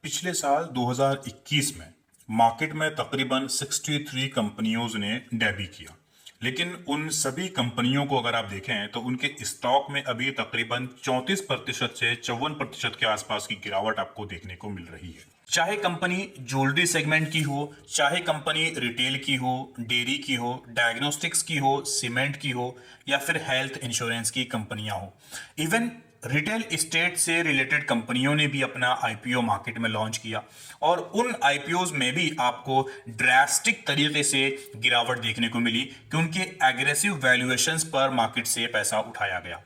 पिछले साल 2021 में मार्केट में तकरीबन 63 कंपनियों ने डेब्यू किया। लेकिन उन सभी कंपनियों को अगर आप देखें तो उनके स्टॉक में अभी तकरीबन 34% से 54% के आसपास की गिरावट आपको देखने को मिल रही है। चाहे कंपनी ज्वेलरी सेगमेंट की हो, चाहे कंपनी रिटेल की हो, डेयरी की हो, डायग्नोस्टिक्स की हो, सीमेंट की हो, या फिर हेल्थ इंश्योरेंस की कंपनियां हो, इवन रिटेल एस्टेट से रिलेटेड कंपनियों ने भी अपना आईपीओ मार्केट में लॉन्च किया और उन आईपीओज में भी आपको ड्रास्टिक तरीके से गिरावट देखने को मिली कि उनके एग्रेसिव वैल्यूएशंस पर मार्केट से पैसा उठाया गया।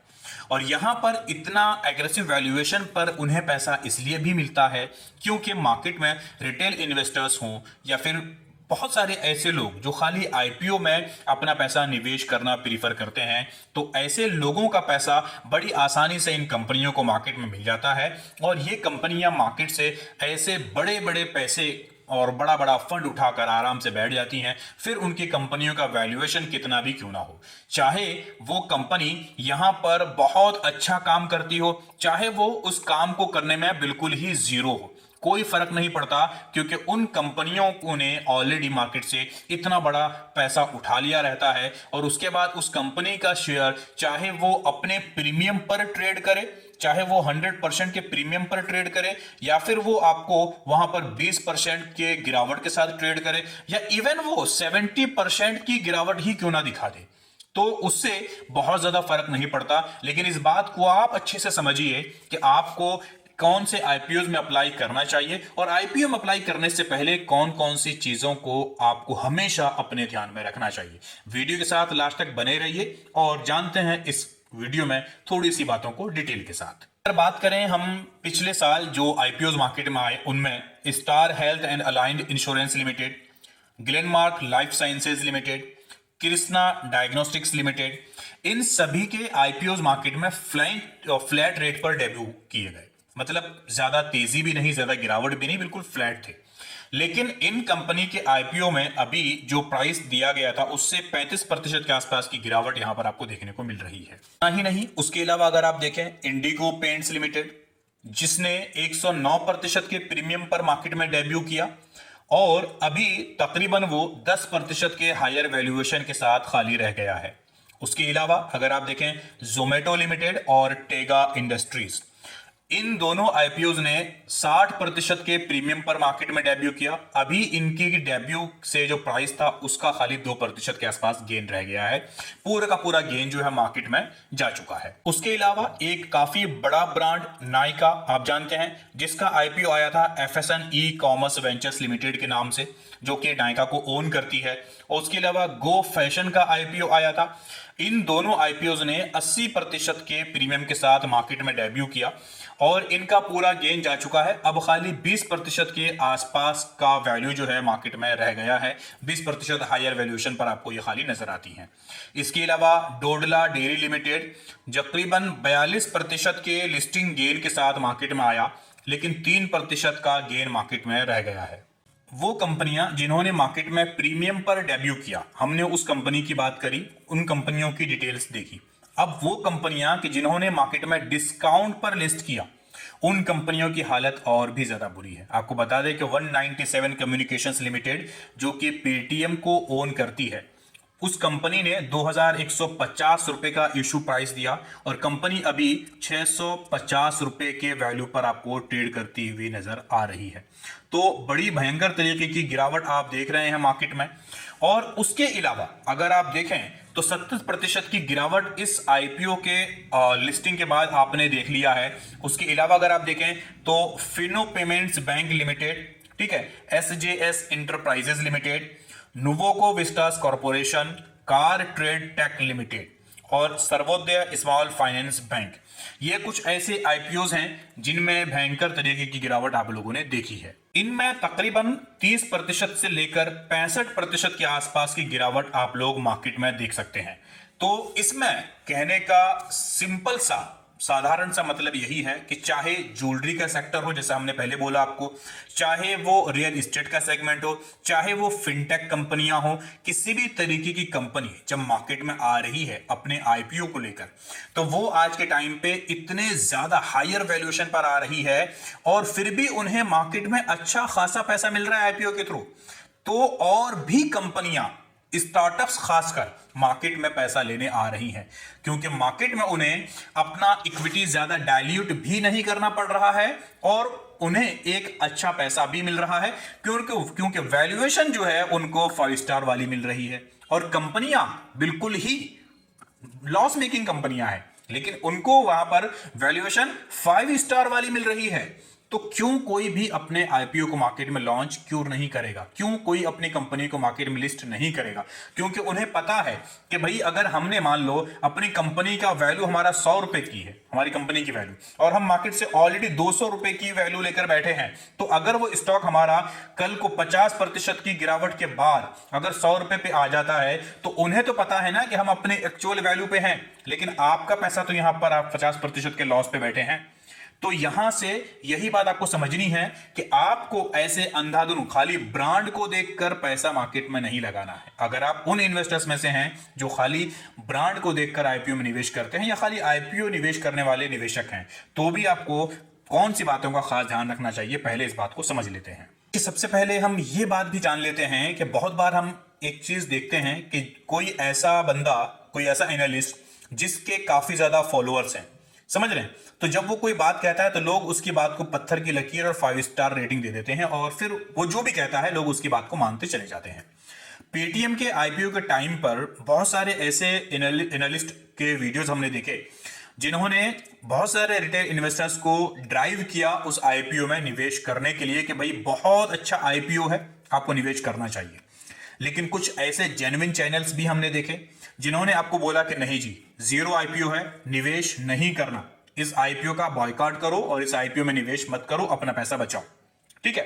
और यहां पर इतना एग्रेसिव वैल्यूएशन पर उन्हें पैसा इसलिए भी मिलता है क्योंकि मार्केट में रिटेल इन्वेस्टर्स हों या फिर बहुत सारे ऐसे लोग जो खाली आईपीओ में अपना पैसा निवेश करना प्रीफर करते हैं, तो ऐसे लोगों का पैसा बड़ी आसानी से इन कंपनियों को मार्केट में मिल जाता है और ये कंपनियां मार्केट से ऐसे बड़े बड़े पैसे और बड़ा बड़ा फंड उठाकर आराम से बैठ जाती हैं। फिर उनकी कंपनियों का वैल्यूएशन कितना भी क्यों ना हो, चाहे वो कंपनी यहां पर बहुत अच्छा काम करती हो, चाहे वो उस काम को करने में बिल्कुल ही जीरो हो, कोई फर्क नहीं पड़ता क्योंकि उन कंपनियों ने ऑलरेडी मार्केट से इतना बड़ा पैसा उठा लिया रहता है। और उसके बाद उस कंपनी का शेयर चाहे वो अपने प्रीमियम पर ट्रेड करे, चाहे वो 100% के प्रीमियम पर ट्रेड करे, या फिर वो आपको वहां पर 20% के गिरावट के साथ ट्रेड करे, या इवन वो 70% की गिरावट ही क्यों ना दिखा दे, तो उससे बहुत ज्यादा फर्क नहीं पड़ता। लेकिन इस बात को आप अच्छे से समझिए कि आपको कौन से आईपीओ में अप्लाई करना चाहिए और आईपीओ में अप्लाई करने से पहले कौन कौन सी चीजों को आपको हमेशा अपने ध्यान में रखना चाहिए। वीडियो के साथ लास्ट तक बने रहिए और जानते हैं इस वीडियो में थोड़ी सी बातों को डिटेल के साथ। अगर बात करें हम पिछले साल जो आईपीओ मार्केट में आए, उनमें Star Health and Allied Insurance Limited, Glenmark Life Sciences Limited, Krishna Diagnostics Limited, इन सभी के आईपीओ मार्केट में फ्लैट रेट पर डेब्यू किए गए। मतलब ज्यादा तेजी भी नहीं, ज्यादा गिरावट भी नहीं, बिल्कुल फ्लैट थे। लेकिन इन कंपनी के आईपीओ में अभी जो प्राइस दिया गया था उससे 35% के आसपास की गिरावट यहां पर आपको देखने को मिल रही है। नहीं, उसके अलावा अगर आप देखें इंडिगो पेंट्स लिमिटेड, जिसने 109% के प्रीमियम पर मार्केट में डेब्यू किया और अभी तकरीबन वो 10% के हायर वैल्यूएशन के साथ खाली रह गया है। उसके अलावा अगर आप देखें जोमेटो लिमिटेड और टेगा इंडस्ट्रीज, इन दोनों आईपीओ ने 60% के प्रीमियम पर मार्केट में डेब्यू किया। अभी इनकी डेब्यू से जो प्राइस था उसका खाली 2% के आसपास गेन रह गया है। पूरा का पूरा गेन जो है मार्केट में जा चुका है। उसके अलावा एक काफी बड़ा ब्रांड नायका, आप जानते हैं, जिसका आईपीओ आया था एफएसएन ई कॉमर्स वेंचर्स लिमिटेड के नाम से, जो कि नायका को ओन करती है। और उसके अलावा गो फैशन का आईपीओ आया था। इन दोनों आईपीओ ने 80% के प्रीमियम के साथ मार्केट में डेब्यू किया और इनका पूरा गेन जा चुका है। अब खाली 20% के आसपास का वैल्यू जो है मार्केट में रह गया है। 20% हायर वैल्यूएशन पर आपको ये खाली नजर आती हैं। इसके अलावा डोडला डेयरी लिमिटेड तकरीबन 42% के लिस्टिंग गेन के साथ मार्केट में आया, लेकिन 3% का गेन मार्केट में रह गया है। वो कंपनियां जिन्होंने मार्केट में प्रीमियम पर डेब्यू किया, हमने उस कंपनी की बात करी, उन कंपनियों की डिटेल्स देखी। अब वो कंपनियां कि जिन्होंने मार्केट में डिस्काउंट पर लिस्ट किया, उन कंपनियों की हालत और भी ज्यादा बुरी है। आपको बता दें कि 197 कम्युनिकेशंस लिमिटेड, जो कि पेटीएम को ओन करती है, उस कंपनी ने 2150 रुपए का इशू प्राइस दिया और कंपनी अभी 650 रुपए के वैल्यू पर आपको ट्रेड करती हुई नजर आ रही है। तो बड़ी भयंकर तरीके की गिरावट आप देख रहे हैं मार्केट में। और उसके अलावा अगर आप देखें तो 70% की गिरावट इस आईपीओ के लिस्टिंग के बाद आपने देख लिया है। उसके अलावा अगर आप देखें तो फिनो पेमेंट्स बैंक लिमिटेड, ठीक है, SJS enterprises limited, Nuvoco Vistas corporation, car trade tech limited और सर्वोदय स्मॉल फाइनेंस बैंक, ये कुछ ऐसे आईपीओज हैं जिनमें भयंकर तरीके की गिरावट आप लोगों ने देखी है। इनमें तकरीबन 30% से लेकर 65% के आसपास की गिरावट आप लोग मार्केट में देख सकते हैं। तो इसमें कहने का सिंपल सा साधारण सा मतलब यही है कि चाहे ज्वेलरी का सेक्टर हो, जैसा हमने पहले बोला आपको, चाहे वो रियल एस्टेट का सेगमेंट हो, चाहे वो फिनटेक कंपनियां हो, किसी भी तरीके की कंपनी जब मार्केट में आ रही है अपने आईपीओ को लेकर, तो वो आज के टाइम पे इतने ज्यादा हायर वैल्यूएशन पर आ रही है और फिर भी उन्हें मार्केट में अच्छा खासा पैसा मिल रहा है आईपीओ के थ्रू। तो और भी कंपनियां, स्टार्टअप्स खासकर मार्केट में पैसा लेने आ रही हैं, क्योंकि मार्केट में उन्हें अपना इक्विटी ज्यादा डाइल्यूट भी नहीं करना पड़ रहा है और उन्हें एक अच्छा पैसा भी मिल रहा है, क्योंकि वैल्यूएशन जो है उनको 5 स्टार वाली मिल रही है। और कंपनियां बिल्कुल ही लॉस मेकिंग कंपनियां हैं, लेकिन उनको वहां पर वैल्यूएशन 5 स्टार वाली मिल रही है। तो क्यों कोई भी अपने आईपीओ को मार्केट में लॉन्च क्यों नहीं करेगा, क्यों कोई अपनी कंपनी को मार्केट में लिस्ट नहीं करेगा? क्योंकि उन्हें पता है कि भाई अगर हमने मान लो अपनी कंपनी का वैल्यू हमारा 100 रुपए की है, हमारी कंपनी की वैल्यू, और हम मार्केट से ऑलरेडी 200 रुपए की वैल्यू लेकर बैठे हैं, तो अगर वो स्टॉक हमारा कल को 50% की गिरावट के बाद अगर 100 रुपए पे आ जाता है, तो उन्हें तो पता है ना कि हम अपने एक्चुअल वैल्यू पे हैं, लेकिन आपका पैसा तो यहां पर आप 50% के लॉस पे बैठे हैं। तो यहां से यही बात आपको समझनी है कि आपको ऐसे अंधाधुन खाली ब्रांड को देखकर पैसा मार्केट में नहीं लगाना है। अगर आप उन इन्वेस्टर्स में से हैं जो खाली ब्रांड को देखकर आईपीओ में निवेश करते हैं या खाली आईपीओ निवेश करने वाले निवेशक हैं, तो भी आपको कौन सी बातों का खास ध्यान रखना चाहिए, पहले इस बात को समझ लेते हैं। कि सबसे पहले हम ये बात भी जान लेते हैं कि बहुत बार हम एक चीज देखते हैं कि कोई ऐसा बंदा, कोई ऐसा एनालिस्ट जिसके काफी ज्यादा फॉलोअर्स हैं, समझ रहे हैं, तो जब वो कोई बात कहता है तो लोग उसकी बात को पत्थर की लकीर और 5 स्टार रेटिंग दे देते हैं और फिर वो जो भी कहता है लोग उसकी बात को मानते चले जाते हैं। पेटीएम के आईपीओ के टाइम पर बहुत सारे ऐसे एनालिस्ट के वीडियोस हमने देखे जिन्होंने बहुत सारे रिटेल इन्वेस्टर्स को ड्राइव किया उस आईपीओ में निवेश करने के लिए कि भाई बहुत अच्छा आईपीओ है, आपको निवेश करना चाहिए। लेकिन कुछ ऐसे जेन्युइन चैनल्स भी हमने देखे जिन्होंने आपको बोला कि नहीं जी, जीरो आईपीओ है, निवेश नहीं करना, इस आईपीओ का बॉयकॉट करो और इस आईपीओ में निवेश मत करो, अपना पैसा बचाओ। ठीक है,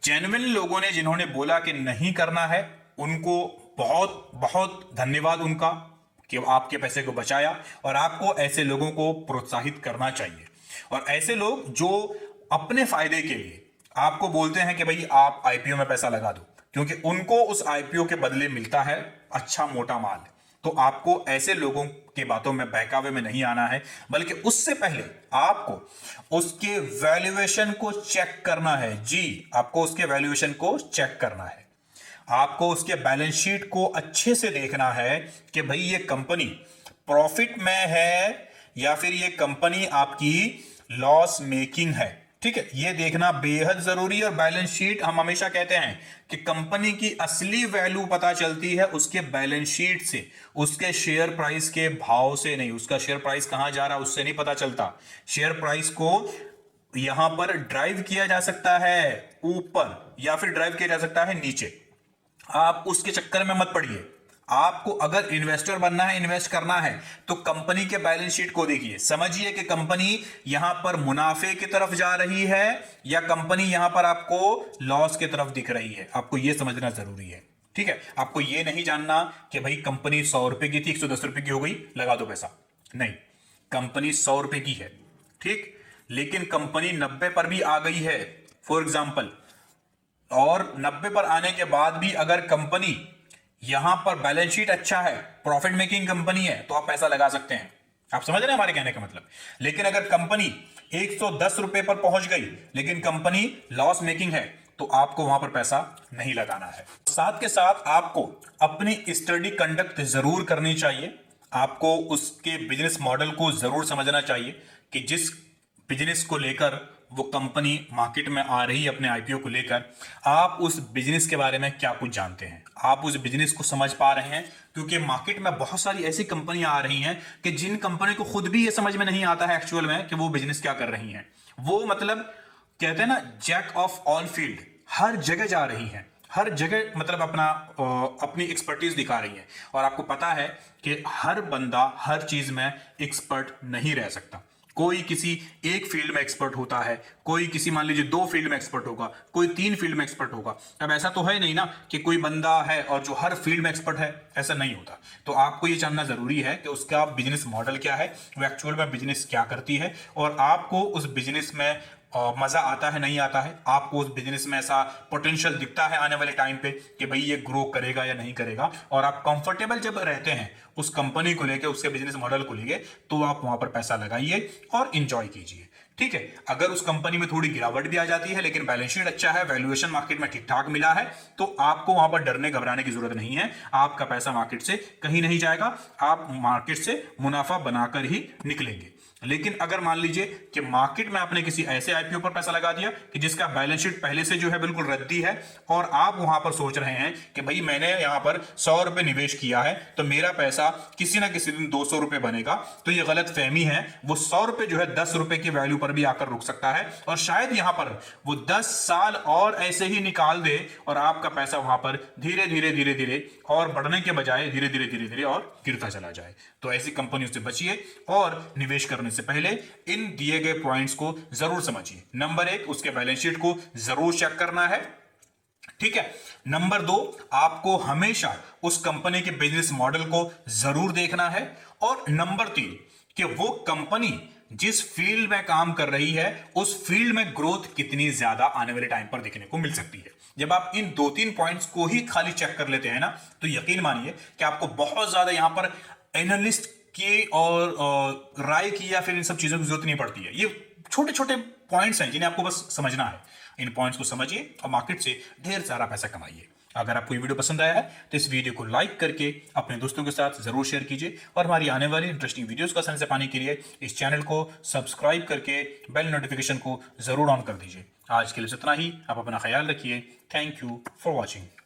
जेन्युइन लोगों ने जिन्होंने बोला कि नहीं करना है, उनको बहुत बहुत धन्यवाद उनका कि आपके पैसे को बचाया, और आपको ऐसे लोगों को प्रोत्साहित करना चाहिए। और ऐसे लोग जो अपने फायदे के लिए आपको बोलते हैं कि भाई आप आईपीओ में पैसा लगा दो, क्योंकि उनको उस आईपीओ के बदले मिलता है अच्छा मोटा माल, तो आपको ऐसे लोगों की बातों में बहकावे में नहीं आना है, बल्कि उससे पहले आपको उसके वैल्यूएशन को चेक करना है। जी, आपको उसके वैल्यूएशन को चेक करना है, आपको उसके बैलेंस शीट को अच्छे से देखना है कि भाई ये कंपनी प्रॉफिट में है या फिर ये कंपनी आपकी लॉस मेकिंग है। ठीक है, ये देखना बेहद जरूरी है। और बैलेंस शीट, हम हमेशा कहते हैं कि कंपनी की असली वैल्यू पता चलती है उसके बैलेंस शीट से, उसके शेयर प्राइस के भाव से नहीं। उसका शेयर प्राइस कहां जा रहा है उससे नहीं पता चलता। शेयर प्राइस को यहां पर ड्राइव किया जा सकता है ऊपर या फिर ड्राइव किया जा सकता है नीचे। आप उसके चक्कर में मत पड़िए। आपको अगर इन्वेस्टर बनना है, इन्वेस्ट करना है, तो कंपनी के बैलेंस शीट को देखिए, समझिए कि कंपनी यहां पर मुनाफे की तरफ जा रही है या कंपनी यहां पर आपको लॉस की तरफ दिख रही है। आपको यह समझना जरूरी है। ठीक है, आपको यह नहीं जानना कि भाई कंपनी 100 रुपए की थी 110 रुपए की हो गई, लगा दो पैसा। नहीं, कंपनी 100 रुपए की है, ठीक, लेकिन कंपनी 90 पर भी आ गई है फॉर एग्जाम्पल, और 90 पर आने के बाद भी अगर कंपनी यहां पर बैलेंस शीट अच्छा है, प्रॉफिट मेकिंग कंपनी है, तो आप पैसा लगा सकते हैं। आप समझ रहे हैं हमारे कहने का मतलब। लेकिन अगर कंपनी 110 रुपए पर पहुंच गई लेकिन कंपनी लॉस मेकिंग है, तो आपको वहां पर पैसा नहीं लगाना है। साथ के साथ आपको अपनी स्टडी कंडक्ट जरूर करनी चाहिए। आपको उसके बिजनेस मॉडल को जरूर समझना चाहिए कि जिस बिजनेस को लेकर वो कंपनी मार्केट में आ रही है अपने आईपीओ को लेकर, आप उस बिजनेस के बारे में क्या कुछ जानते हैं, आप उस बिजनेस को समझ पा रहे हैं। क्योंकि मार्केट में बहुत सारी ऐसी कंपनियां आ रही हैं कि जिन कंपनी को खुद भी ये समझ में नहीं आता है एक्चुअल में कि वो बिजनेस क्या कर रही हैं। वो मतलब कहते हैं ना, जैक ऑफ ऑल फील्ड, हर जगह जा रही हैं, हर जगह मतलब अपनी एक्सपर्टीज दिखा रही है। और आपको पता है कि हर बंदा हर चीज में एक्सपर्ट नहीं रह सकता। कोई किसी एक फील्ड में एक्सपर्ट होता है, कोई किसी मान लीजिए 2 फील्ड में एक्सपर्ट होगा, कोई 3 फील्ड में एक्सपर्ट होगा। अब ऐसा तो है नहीं ना कि कोई बंदा है और जो हर फील्ड में एक्सपर्ट है, ऐसा नहीं होता। तो आपको ये जानना जरूरी है कि उसका बिजनेस मॉडल क्या है, वो एक्चुअल में बिजनेस क्या करती है, और आपको उस बिजनेस में मजा आता है नहीं आता है, आपको उस बिजनेस में ऐसा पोटेंशियल दिखता है आने वाले टाइम पे कि भाई ये ग्रो करेगा या नहीं करेगा, और आप कंफर्टेबल जब रहते हैं उस कंपनी को लेके, उसके बिजनेस मॉडल को लेके, तो आप वहां पर पैसा लगाइए और इंजॉय कीजिए। ठीक है, अगर उस कंपनी में थोड़ी गिरावट भी आ जाती है लेकिन बैलेंस शीट अच्छा है, वैल्यूएशन मार्केट में ठीक ठाक मिला है, तो आपको वहां पर डरने घबराने की जरूरत नहीं है। आपका पैसा मार्केट से कहीं नहीं जाएगा, आप मार्केट से मुनाफा बनाकर ही निकलेंगे। लेकिन अगर मान लीजिए कि मार्केट में आपने किसी ऐसे आईपीओ पर पैसा लगा दिया कि जिसका बैलेंस शीट पहले से जो है बिल्कुल रद्दी है, और आप वहां पर सोच रहे हैं कि भाई मैंने यहां पर 100 रुपए निवेश किया है तो मेरा पैसा किसी ना किसी दिन 200 रुपए बनेगा, तो ये गलत फहमी है। वो 100 रुपए जो है 10 रुपए की वैल्यू पर भी आकर रुक सकता है, और शायद यहां पर वो 10 साल और ऐसे ही निकाल दे और आपका पैसा वहां पर धीरे धीरे धीरे धीरे और बढ़ने के बजाय धीरे धीरे धीरे धीरे और गिरता चला जाए। तो ऐसी कंपनियों से बचिए, और निवेश करने से पहले इन दिए गए पॉइंट्स को जरूर समझिए। नंबर 1, उसके बैलेंस शीट को जरूर चेक करना है। ठीक है। नंबर 2, आपको हमेशा उस कंपनी के बिजनेस मॉडल को जरूर देखना है। और नंबर 3, कि वो कंपनी जिस फील्ड में काम कर रही है उस फील्ड में ग्रोथ कितनी ज्यादा आने वाले टाइम पर देखने को मिल सकती है। जब आप इन 2-3 पॉइंट्स को ही खाली चेक कर लेते हैं ना, तो यकीन मानिए कि आपको बहुत ज्यादा यहां पर एनालिस्ट की और राय की या फिर इन सब चीजों की जरूरत नहीं पड़ती है। ये छोटे छोटे पॉइंट्स हैं जिन्हें आपको बस समझना है। इन पॉइंट्स को समझिए और मार्केट से ढेर सारा पैसा कमाइए। अगर आपको ये वीडियो पसंद आया है तो इस वीडियो को लाइक करके अपने दोस्तों के साथ जरूर शेयर कीजिए, और हमारी आने वाली इंटरेस्टिंग वीडियोस का आसानी से पाने के लिए इस चैनल को सब्सक्राइब करके बेल नोटिफिकेशन को जरूर ऑन कर दीजिए। आज के लिए इतना ही। आप अपना ख्याल रखिए। Thank you for watching.